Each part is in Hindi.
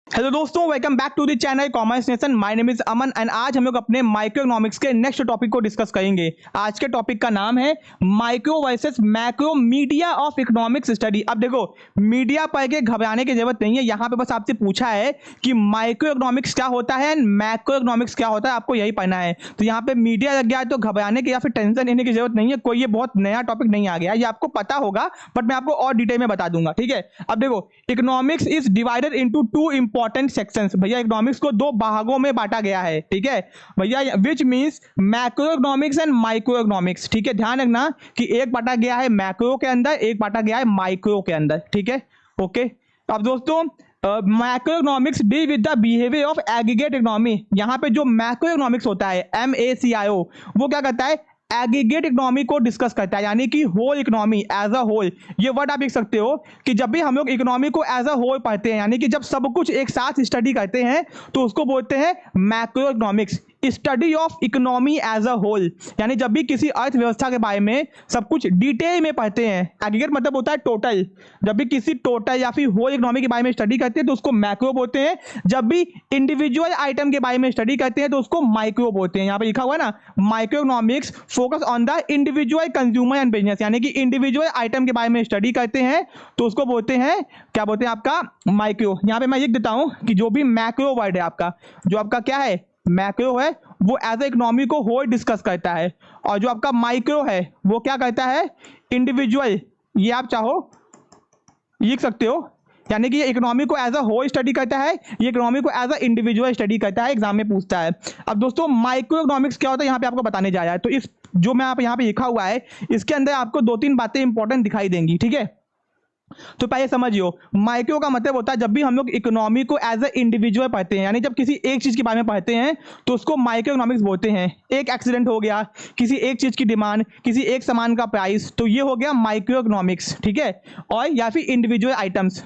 हेलो दोस्तों, welcome back to the channel Commerce Nation. My name is Aman and आज हम लोग अपने माइक्रो इकोनॉमिक्स के नेक्स्ट टॉपिक को डिस्कस करेंगे। आज के टॉपिक का नाम है micro versus macro media of economics study. अब देखो, मीडिया पढ़ के घबराने की जरूरत नहीं है। यहाँ पे बस आपसे पूछा है कि माइक्रो इकोनॉमिक्स क्या होता है एंड मैक्रो इकोनॉमिक्स क्या होता है, आपको यही पढ़ना है। तो यहाँ पे मीडिया लग गया है तो घबराने की या फिर टेंशन लेने की जरूरत नहीं है। कोई ये बहुत नया टॉपिक नहीं आ गया, ये आपको पता होगा बट मैं आपको और डिटेल में बता दूंगा। ठीक है, अब देखो, economics is divided into two important sections. भैया इकोनॉमिक्स को दो भागों में बांटा गया है। ठीक है भैया, which means macro economics and micro economics. ठीक है, ध्यान रखना कि एक बांटा गया है मैक्रो के अंदर, एक बांटा गया है माइक्रो के अंदर। ठीक है, ओके। अब दोस्तों, macro economics deal with the behaviour of aggregate economy. यहाँ पे जो मैक्रो इकोनॉमिक्स होता है MACIO, वो क्या करता है, एग्रीगेट इकोनॉमी को डिस्कस करता है, यानी कि whole economy as a whole. ये वर्ड आप लिख सकते हो कि जब भी हम लोग इकोनॉमी को एज अ होल पढ़ते हैं, यानी कि जब सब कुछ एक साथ स्टडी करते हैं तो उसको बोलते हैं macro economics, study of economy as a whole. यानी जब भी किसी अर्थव्यवस्था के बारे में सब कुछ डिटेल में पढ़ते हैं, एग्रीगेट मतलब होता है टोटल, जब भी किसी टोटल या फिर होल इकोनॉमी के बारे में स्टडी करते हैं तो उसको मैक्रो बोलते हैं। जब भी इंडिविजुअल आइटम के बारे में स्टडी करते हैं तो उसको माइक्रो बोलते हैं। यहाँ पे लिखा हुआ है ना, micro economics focus on the individual consumer and business, यानी कि इंडिविजुअल आइटम के बारे में स्टडी करते हैं तो उसको बोलते हैं, क्या बोलते हैं, आपका माइक्रो। यहाँ पे मैं लिख देता हूं कि जो भी मैक्रो वर्ड है आपका, जो आपका क्या है मैक्रो है, वो एज ए इकोनॉमी को होल डिस्कस करता है, और जो आपका माइक्रो है वो क्या करता है, इंडिविजुअल। ये आप चाहो लिख सकते हो, यानी कि ये इकोनॉमी को एज अ होल स्टडी करता है, ये इकोनॉमी को एज अ इंडिविजुअल स्टडी करता है, एग्जाम में पूछता है। अब दोस्तों, माइक्रो इकोनॉमिक्स क्या होता है यहाँ पे आपको बताने जा रहा है। तो इस जो मैं आप यहाँ पे लिखा हुआ है इसके अंदर आपको दो तीन बातें इंपॉर्टेंट दिखाई देंगी। ठीक है, तो पहले समझियो, माइक्रो का मतलब होता है जब भी हम लोग इकोनॉमी को एज ए इंडिविजुअल पढ़ते हैं, यानी जब किसी एक चीज के बारे में पढ़ते हैं तो उसको माइक्रो इकोनॉमिक्स बोलते हैं। एक एक्सीडेंट हो गया, किसी एक चीज की डिमांड, किसी एक सामान का प्राइस, तो ये हो गया माइक्रो इकोनॉमिक्स। ठीक है, और या फिर individual items.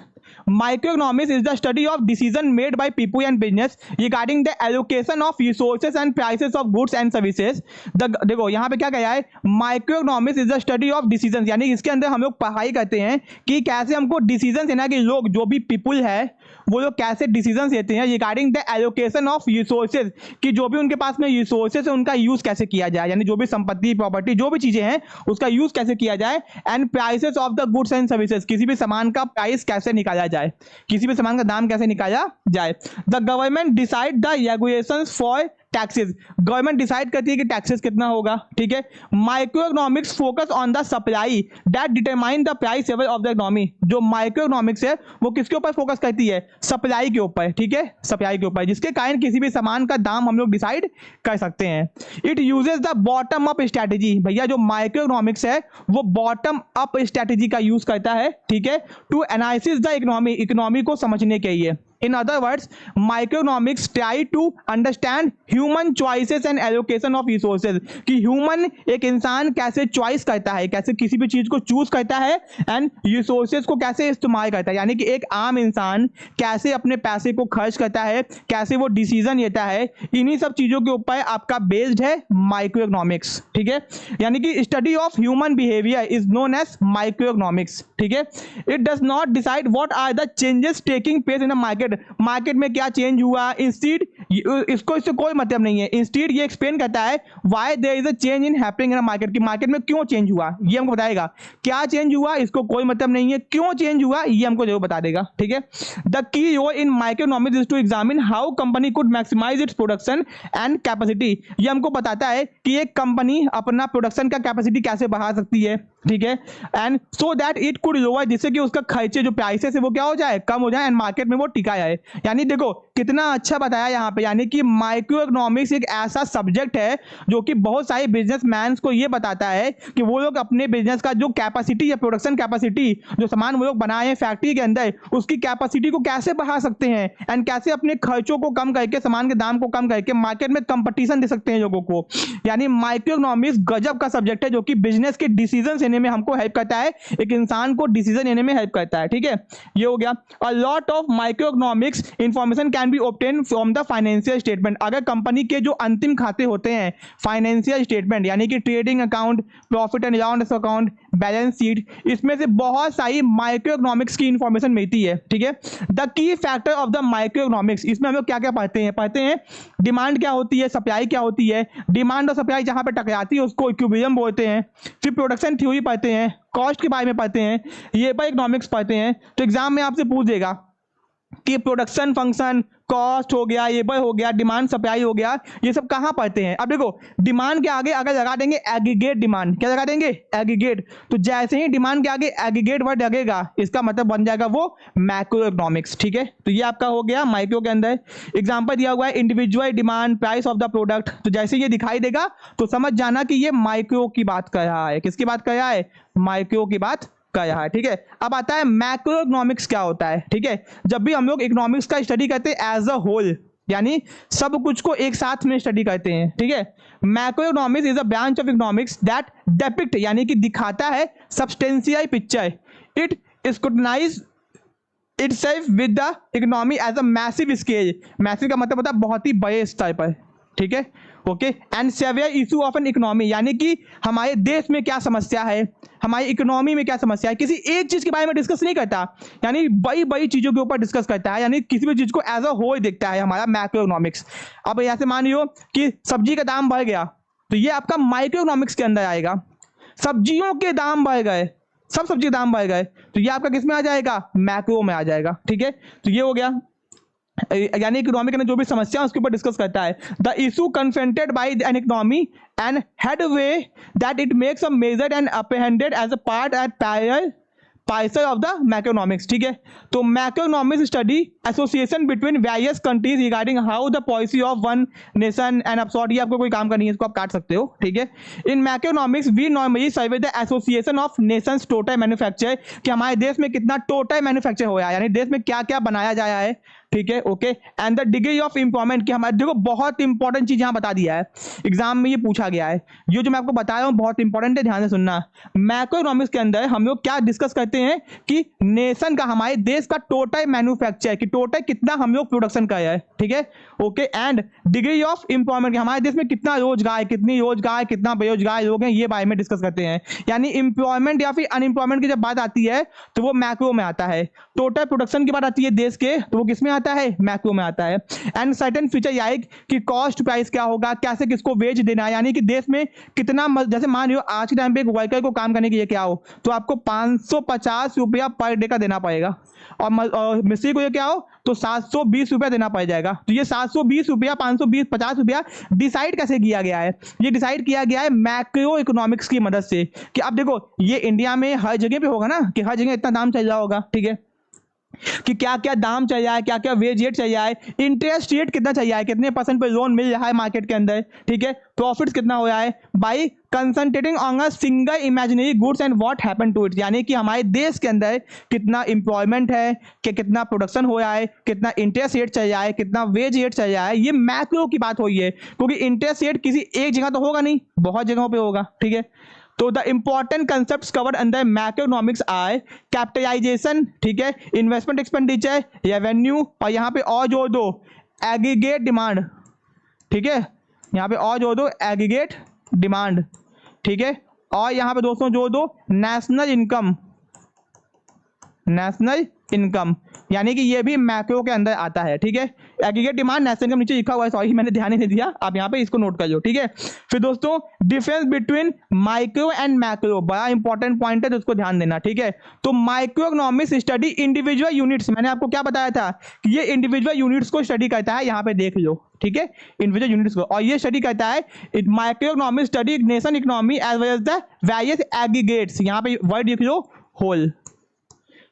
Microeconomics is the study of decision made by people and business regarding the allocation of resources and prices of goods and services. देखो यहाँ पे क्या कहा है, Microeconomics is the study of decisions, यानी इसके अंदर हम लोग पढ़ाई करते हैं कि कैसे हमको डिसीजन लेना, कि लोग जो भी पीपुल है वो लोग कैसे डिसीजन लेते हैं regarding the allocation of resources, कि जो भी उनके पास में रिसोर्सेज है उनका यूज कैसे किया जाए, यानी जो भी संपत्ति प्रॉपर्टी जो भी चीजें हैं उसका यूज कैसे किया जाए। And prices of the goods and services, किसी भी सामान का प्राइस कैसे निकाला जाए, किसी भी सामान का दाम कैसे निकाला जाए। The government decide the regulations for taxes, government decide करती है कि टैक्सेस कितना होगा। ठीक है, micro economics focus on the supply that determine the price level of the economy. जो माइक्रो इकोनॉमिक्स है वो किसके ऊपर फोकस करती है, सप्लाई के ऊपर। ठीक है, सप्लाई के ऊपर, जिसके कारण किसी भी सामान का दाम हम लोग डिसाइड कर सकते हैं। It uses the bottom up strategy, भैया जो माइक्रो इकोनॉमिक्स है वो बॉटम अप स्ट्रैटेजी का यूज करता है। ठीक है, to analysis the economy, economy को समझने के लिए। In other words, microeconomics try to understand human choices and allocation of resources, कि human एक इंसान कैसे चॉइस करता है, कैसे किसी भी चीज को चूज करता है, एंड रिसोर्सेज को कैसे इस्तेमाल करता है, यानी कि एक आम इंसान कैसे अपने पैसे को खर्च करता है, कैसे वो डिसीजन लेता है। इन्हीं सब चीजों के ऊपर आपका बेस्ड है माइक्रो इकोनॉमिक्स। ठीक है, यानी कि study of human behaviour is known as micro economics. ठीक है, it does not decide what are the changes taking place in a market, market में क्या चेंज हुआ, इंस्टीड इसको इससे कोई मतलब नहीं है। इंस्टीड ये एक्सप्लेन करता है why there is a change in happening in a market, कि मार्केट में क्यों चेंज हुआ ये हमको बताएगा। क्या चेंज हुआ इसको कोई मतलब नहीं है, क्यों चेंज हुआ ये हमको जरूर बता देगा। ठीक है, the key role in microeconomics is to examine how company could maximise its production and capacity. ये हमको बताता है कि एक कंपनी अपना प्रोडक्शन का कैपेसिटी कैसे बढ़ा सकती है। ठीक है, and so that it could lower, जिससे कि उसका खर्चे जो प्राइसेस है वो क्या हो जाए, कम हो जाए, एंड मार्केट में वो टिका है। यानी देखो कितना अच्छा बताया यहाँ पे, यानी कि माइक्रो इकोनॉमिक्स एक ऐसा सब्जेक्ट है जो कि बहुत सारे बिजनेसमैन को ये बताता है कि वो लोग अपने बिजनेस का जो कैपेसिटी या प्रोडक्शन कैपेसिटी, जो सामान वो लोग बनाए हैं फैक्ट्री के अंदर, उसकी कैपेसिटी को कैसे बढ़ा सकते हैं, एंड कैसे अपने खर्चों को कम करके, सामान के दाम को कम करके मार्केट में कंपटीशन दे सकते हैं लोगों को। यानी माइक्रो इकोनॉमिक्स गजब का सब्जेक्ट है जो कि बिजनेस के डिसीजन लेने में हमको हेल्प करता है, एक इंसान को डिसीजन लेने में हेल्प करता है। ठीक है, ये हो गया। A lot of micro economics information can be obtain from the financial statement. अगर कंपनी के जो अंतिम खाते होते हैं, फाइनेंशियल स्टेटमेंट यानी कि trading account, profit and loss account, balance sheet, इसमें से बहुत सारी माइक्रो इकोनॉमिक्स की इंफॉर्मेशन मिलती है, ठीक है। द की factor of the micro economics, इसमें हम लोग क्या क्या पढ़ते हैं डिमांड क्या होती है, सप्लाई क्या होती है, डिमांड और सप्लाई जहां पे टकराती है उसको इक्विलिब्रियम बोलते हैं, फिर प्रोडक्शन थ्योरी पढ़ते हैं, कॉस्ट के बारे में पढ़ते हैं, लेबर इकोनॉमिक्स पढ़ते हैं। तो एग्जाम में आपसे पूछ देगा कि प्रोडक्शन फंक्शन, कॉस्ट हो गया, लेबर हो गया, डिमांड सप्लाई हो गया, ये सब कहाँ पढ़ते हैं। अब देखो डिमांड के आगे अगर लगा देंगे एग्रीगेट डिमांड, क्या लगा देंगे एग्रीगेट, तो जैसे ही डिमांड के आगे एग्रीगेट वर्ड लगेगा इसका मतलब बन जाएगा वो मैक्रो इकोनॉमिक्स, ठीक है। तो ये आपका हो गया माइक्रो के अंदर। एग्जांपल दिया हुआ है individual demand, price of the product, तो जैसे ये दिखाई देगा तो समझ जाना कि ये माइक्रो की बात कर रहा है। किसकी बात कर रहा है, माइक्रो की बात का है, ठीक है। अब आता है मैक्रो इकोनॉमिक्स क्या होता है, ठीक है। जब भी हम लोग इकोनॉमिक्स का स्टडी करते हैं एज अ होल, यानी सब कुछ को एक साथ में स्टडी करते हैं, ठीक है। Macro economics is a branch of economics that depict, यानी कि दिखाता है substantial picture, it scrutinize itself with the economy as a massive scale, massive का मतलब होता है बहुत ही बड़े स्तर पर, ठीक है, okay. And severe issue of an economy, यानी कि हमारे देश में क्या समस्या है, हमारी इकोनॉमी में क्या समस्या है, किसी एक चीज के बारे में डिस्कस नहीं करता, यानी बड़ी बड़ी चीजों के ऊपर डिस्कस करता है, यानी किसी भी चीज को एज अ होल देखता है हमारा मैक्रो इकोनॉमिक्स। अब ऐसे मान लियो कि सब्जी का दाम बढ़ गया तो ये आपका माइक्रो इकोनॉमिक्स के अंदर आएगा। सब्जियों के दाम बढ़ गए, सब सब्जी के दाम बढ़ गए, तो ये आपका किस में आ जाएगा, मैक्रो में आ जाएगा, ठीक है। तो ये हो गया, यानी इकोनॉमिक ने जो भी समस्या उसके ऊपर डिस्कस करता है। The issue confronted by an economy and head way that it makes a measured and apprehended as a part at parallel parcel of the macroeconomics, ठीक है। तो macroeconomics study association between various countries regarding how the policy of one nation and अपसॉर्ट, ये आपको कोई काम करनी है, इसको आप काट सकते हो, ठीक है। In macroeconomics we normally survey the association of nations total manufacture, कि हमारे देश में कितना टोटल मैन्युफैक्चर हो रहा है, यानी देश में क्या क्या बनाया जा रहा है, ठीक है, okay. And the degree of employment, कि हमारे देखो बहुत इंपॉर्टेंट चीज यहां बता दिया है, एग्जाम में ये पूछा गया है, ये जो मैं आपको बता रहा हूं बहुत इंपॉर्टेंट है, ध्यान से सुनना। मैक्रो इकोनॉमिक्स के अंदर हम लोग क्या डिस्कस करते हैं कि नेशन का, हमारे देश का टोटल मैन्युफैक्चर, कि टोटल कितना हम लोग प्रोडक्शन का है, ठीक है, okay. And degree of employment, हमारे देश में कितना रोजगार है, कितनी रोजगार, कितना बेरोजगार लोग हैं, ये बारे में डिस्कस करते हैं। यानी एम्प्लॉयमेंट या फिर अनएम्प्लॉयमेंट की जब बात आती है तो वो मैक्रो में आता है। टोटल प्रोडक्शन की बात आती है देश के, तो वो किस में आता है, मैक्रो में आता है। एंड सर्टेन फीचर लाइक कि कॉस्ट प्राइस क्या होगा, कैसे किसको वेज देना है, यानी कि देश में कितना, जैसे मान लो आज के टाइम पे एक वर्कर को काम करने के लिए क्या हो तो आपको 550 रुपया पर डे का देना पड़ेगा, और मिस्त्री को ये क्या हो तो 720 रुपया देना पड़ जाएगा। तो ये 720 रुपया, 520, 50 रुपया डिसाइड कैसे किया गया है, ये डिसाइड किया गया है मैक्रो इकोनॉमिक्स की मदद से। कि अब देखो ये इंडिया में हर जगह पे होगा ना, कि हर जगह इतना दाम चल रहा होगा, ठीक है, कि क्या क्या दाम चल रहा है, क्या क्या वेज रेट चल रहा है, इंटरेस्ट रेट कितना चल रहा है, कितने % पे लोन मिल रहा है मार्केट के अंदर, ठीक है, प्रॉफिट्स कितना हो रहा है, by concentrating on a single imaginary goods and what happen to it, यानी कि हमारे देश के अंदर कितना इंप्लॉयमेंट है, कि कितना प्रोडक्शन हो रहा है, कितना इंटरेस्ट रेट चल रहा है, कितना वेज रेट चल रहा है, ये मैक्रो की बात हुई है, क्योंकि इंटरेस्ट रेट किसी एक जगह तो होगा नहीं, बहुत जगहों पे होगा, ठीक है। तो the important concepts covered under macroeconomics are capitalisation, ठीक है, इन्वेस्टमेंट एक्सपेंडिचर, रेवेन्यू, और यहाँ पे और जोड़ दो एग्रीगेट डिमांड, ठीक है, यहाँ पे और जोड़ दो एग्रीगेट डिमांड, ठीक है, और यहाँ पे दोस्तों जोड़ दो नेशनल इनकम, नेशनल इनकम, यानी कि ये भी मैक्रो के अंदर आता है, ठीक है। एग्रीगेट डिमांड, नेशनल इनकम नीचे लिखा हुआ है, सॉरी मैंने ध्यान ही नहीं दिया, आप यहाँ पे इसको नोट कर लो, ठीक है। फिर दोस्तों difference between micro and macro, बड़ा इंपॉर्टेंट पॉइंट है तो उसको ध्यान देना, ठीक है। तो micro economics study individual units, मैंने आपको क्या बताया था कि ये इंडिविजुअल यूनिट्स को स्टडी करता है, यहाँ पे देख लो, ठीक है, इंडिविजुअल यूनिट्स को, और ये स्टडी करता है micro economics study nation economy as well as the various aggregates, यहाँ पे वर्ड लिख लो होल,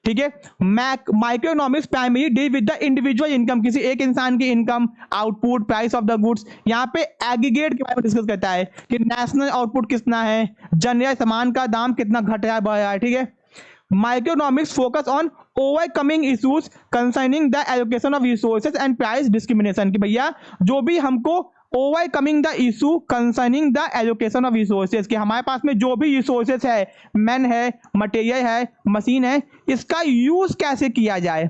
ठीक है। Micro economics primary deal with the individual income, किसी एक इंसान की income, output, price of the goods, यहाँ पे एग्रीगेट के बारे में डिस्कस करता है कि नेशनल आउटपुट कितना है, जनरल सामान का दाम कितना घट रहा है, बढ़ रहा है, ठीक है। Micro economics focus on overcoming issues concerning the allocation of resources and price discrimination, कि भैया जो भी हमको overcoming the issue concerning the allocation of resources, कि हमारे पास में जो भी रिसोर्सेज है, मैन है, मटेरियल है, मशीन है, इसका यूज कैसे किया जाए,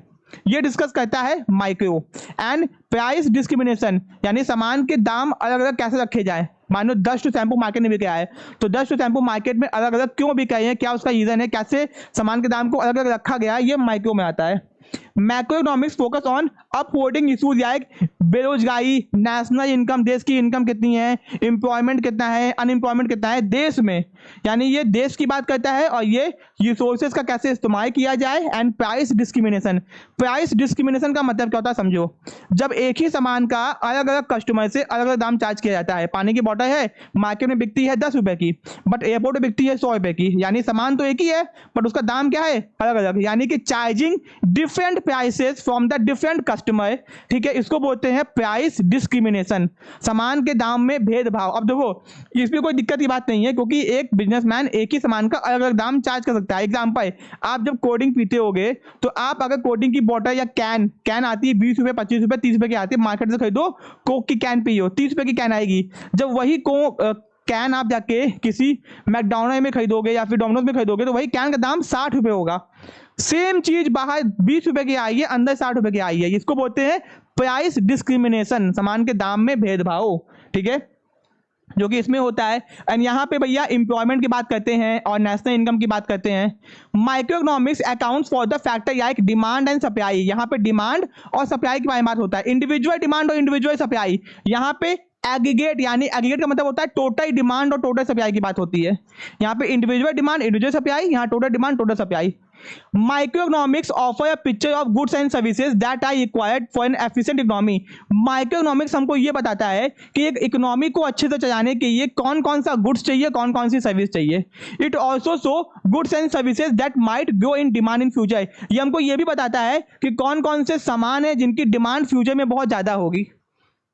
ये डिस्कस करता है माइक्रो। एंड प्राइस डिस्क्रिमिनेशन, यानी सामान के दाम अलग अलग कैसे रखे जाए, मान लो 10 टू शैम्पू मार्केट में बिक रहा है, तो 10 टू शैम्पू मार्केट में अलग अलग क्यों बिक रहे हैं, क्या उसका रीजन है, कैसे सामान के दाम को अलग अलग रखा गया है, ये माइक्रो में आता है। Macro economics focus on upholding issues like बेरोजगारी, नेशनल इनकम, देश की इनकम कितनी है, एम्प्लॉयमेंट कितना है, अनएम्प्लॉयमेंट कितना है देश में, यानी ये देश की बात करता है, और ये रिसोर्सेज का कैसे इस्तेमाल किया जाए, and price discrimination. Price discrimination का मतलब क्या होता है समझो, जब एक ही सामान का अलग अलग कस्टमर से अलग अलग दाम चार्ज किया जाता है। पानी की बोतल है, मार्केट में बिकती है 10 रुपए की, बट एयरपोर्ट में बिकती है 100 रुपए की, यानी सामान तो एक ही है बट उसका दाम क्या है, अलग अलग, यानी कि charging different prices from the different customer, ठीक है, इसको बोलते हैं प्राइस डिस्क्रिमिनेशन, सामान के दाम में भेदभाव। अब देखो इसमें कोई दिक्कत की बात नहीं है, क्योंकि एक बिजनेसमैन एक ही सामान का अलग अलग दाम चार्ज कर सकता है। एग्जांपल, आप जब कोल्ड ड्रिंक पीते होगे, तो आप अगर कोल्ड ड्रिंक की बोतल या कैन आती है 20 रुपए, 25 रुपए, 30 रुपए की आती है, मार्केट से खरीदो कोक की कैन पियो, 30 रुपए की कैन आएगी। जब वही कैन आप जाके किसी मैकडॉनल्ड में खरीदोगे या फिर डोमिनोज में खरीदोगे, तो वही कैन का दाम 60 रुपए होगा। सेम चीज बाहर 20 रुपए की आई है, अंदर 60 रुपए की आई है, इसको बोलते हैं प्राइस डिस्क्रिमिनेशन, सामान के दाम में भेदभाव, ठीक है, जो कि इसमें होता है। एंड यहाँ पे भैया एम्प्लॉयमेंट की बात करते हैं और नेशनल इनकम की बात करते हैं। Micro economics accounts for the factor like demand and supply, यहाँ पे डिमांड और सप्लाई के बारे में बात होता है। इंडिविजुअल डिमांड और इंडिविजुअल सप्लाई, यहाँ पे एग्रीगेट, यानी एग्रीगेट का मतलब होता है टोटल डिमांड और टोटल सप्लाई की बात होती है। यहाँ पे इंडिविजुअल डिमांड, इंडिविजुअल सप्लाई, यहाँ total demand, total supply. Microeconomics offer a picture of goods and services that are required for an efficient economy. Microeconomics हमको ये बताता है कि एक इकोनॉमी को अच्छे से चलाने के लिए कौन कौन सा गुड्स चाहिए, कौन कौन सी सर्विस चाहिए। It also show goods and services that might grow in demand in future, ये हमको ये भी बताता है कि कौन कौन से सामान है जिनकी डिमांड फ्यूचर में बहुत ज्यादा होगी।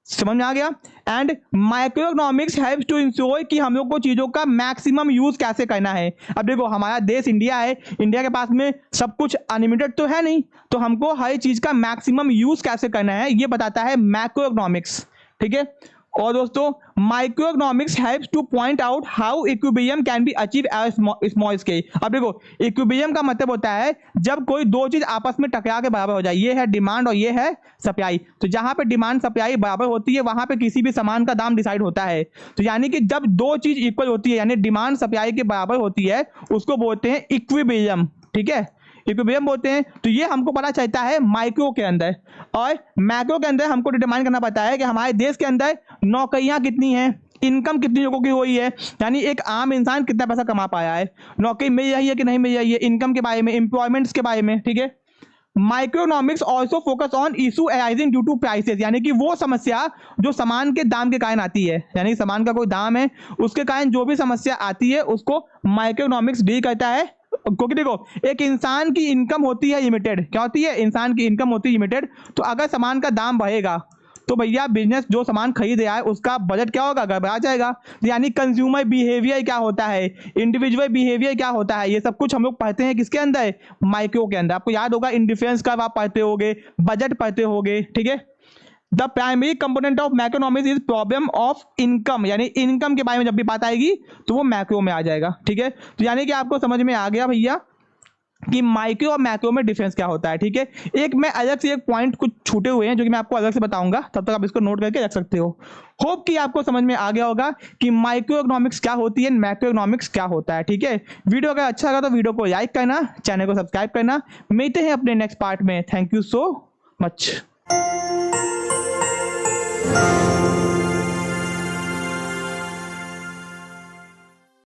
समझ में आ गया। And micro economics helps to ensure कि हम लोग को चीजों का मैक्सिमम यूज कैसे करना है। अब देखो हमारा देश इंडिया है, इंडिया के पास में सब कुछ अनलिमिटेड तो है नहीं, तो हमको हर चीज का मैक्सिमम यूज कैसे करना है ये बताता है मैक्रो इकोनॉमिक्स, ठीक है। और दोस्तों micro economics helps two point out how equilibrium can be achieve at small scale. अब देखो इक्विलिब्रियम का मतलब होता है जब कोई दो चीज आपस में टकरा के बराबर हो जाए, ये है डिमांड और ये है सप्लाई। तो जहां पे डिमांड सप्लाई बराबर होती है वहां पे किसी भी सामान का दाम डिसाइड होता है। तो यानी कि जब दो चीज इक्वल होती है, यानी डिमांड सप्लाई के बराबर होती है, उसको बोलते हैं इक्विलिब्रियम, ठीक है, इक्विलिब्रियम बोलते हैं। तो ये हमको पता चलता है माइक्रो के अंदर। और मैक्रो के अंदर हमको डिटरमाइन करना पड़ता है कि हमारे देश के अंदर नौकरियां कितनी हैं, इनकम कितनी लोगों की हुई है, यानी एक आम इंसान कितना पैसा कमा पाया है, नौकरी मिल रही है कि नहीं मिल रही है, इनकम के बारे में, एम्प्लॉयमेंट्स के बारे में, ठीक है। Microeconomics also focus on issue arising due to prices, यानी कि वो समस्या जो सामान के दाम के कारण आती है, यानी सामान का कोई दाम है उसके कारण जो भी समस्या आती है उसको माइक्रोइकोनॉमिक्स डील करता है। क्योंकि देखो एक इंसान की इनकम होती है लिमिटेड, क्या होती है, इंसान की इनकम होती है लिमिटेड। तो अगर सामान का दाम बढ़ेगा तो भैया बिजनेस जो सामान खरीद रहा है उसका बजट क्या होगा, गड़बड़ा जाएगा। यानी कंज्यूमर बिहेवियर क्या होता है, इंडिविजुअल बिहेवियर क्या होता है, ये सब कुछ हम लोग पढ़ते हैं किसके अंदर, माइक्रो के अंदर। आपको याद होगा इंडिफरेंस कर्व आप पढ़ते होगे, बजट पढ़ते होगे, ठीक है। The primary component of macroeconomics is problem of income, यानी इनकम के बारे में जब भी बात आएगी तो वो मैक्रो में आ जाएगा, ठीक है। तो यानी कि आपको समझ में आ गया भैया कि माइक्रो और मैक्रो में डिफरेंस क्या होता है, ठीक है। एक मैं अलग से एक पॉइंट कुछ छूटे हुए हैं जो कि मैं आपको अलग से बताऊंगा, तब तक आप इसको नोट करके रख सकते हो। होप कि आपको समझ में आ गया होगा कि माइक्रो इकोनॉमिक्स क्या होती है, मैक्रो इकोनॉमिक्स क्या होता है, ठीक है। वीडियो अगर अच्छा लगा तो वीडियो को लाइक करना, चैनल को सब्सक्राइब करना। मिलते हैं अपने नेक्स्ट पार्ट में। Thank you so much.